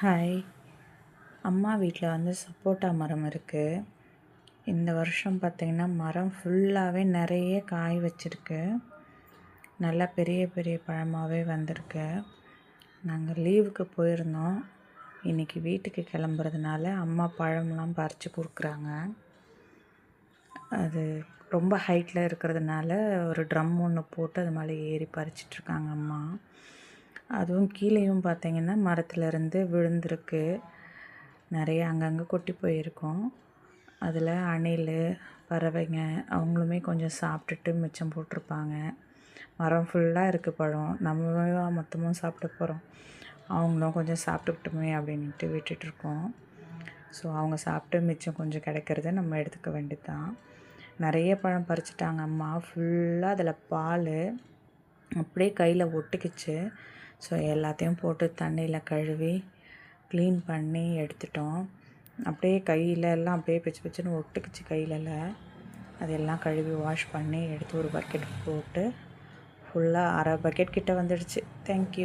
Hi. அம்மா வீட்டில் சப்போட்டா மரம் இருக்குது. இந்த வருஷம் பார்த்திங்கன்னா மரம் ஃபுல்லாகவே நிறைய காய் வச்சுருக்கு. நல்லா பெரிய பெரிய பழமாகவே வந்திருக்கு. நாங்கள் லீவுக்கு போயிருந்தோம். இன்றைக்கி வீட்டுக்கு கிளம்புறதுனால அம்மா பழம்லாம் பறித்து கொடுக்குறாங்க. அது ரொம்ப ஹைட்டில் இருக்கிறதுனால ஒரு ட்ரம் ஒன்று போட்டு அது மேலே ஏறி பறிச்சிட்ருக்காங்க அம்மா. அதுவும் கீழேயும் பார்த்திங்கன்னா மரத்துலேருந்து விழுந்திருக்கு. நிறைய அங்கங்கே கொட்டி போயிருக்கோம். அதில் அணில், பறவைங்க அவங்களுமே கொஞ்சம் சாப்பிட்டுட்டு மிச்சம் போட்டிருப்பாங்க. மரம் ஃபுல்லாக இருக்குது பழம். நம்ம மொத்தமும் சாப்பிட போகிறோம், அவங்களும் கொஞ்சம் சாப்பிட்டுக்கிட்டுமே அப்படின்ட்டு விட்டுட்ருக்கோம். ஸோ அவங்க சாப்பிட்டு மிச்சம் கொஞ்சம் கிடைக்கிறத நம்ம எடுத்துக்க வேண்டியது தான். நிறைய பழம் பறிச்சிட்டாங்க அம்மா. ஃபுல்லாக அதில் பால் அப்படியே கையில் ஒட்டிக்கிச்சு. ஸோ எல்லாத்தையும் போட்டு தண்ணியில் கழுவி க்ளீன் பண்ணி எடுத்துட்டோம். அப்படியே கையிலெல்லாம் அப்படியே பிச்சு பிச்சுன்னு ஒட்டுக்குச்சு கையிலலாம். அதெல்லாம் கழுவி வாஷ் பண்ணி எடுத்து ஒரு பக்கெட் போட்டு ஃபுல்லாக அரை பக்கெட் கிட்ட வந்துடுச்சு. தேங்க்யூ.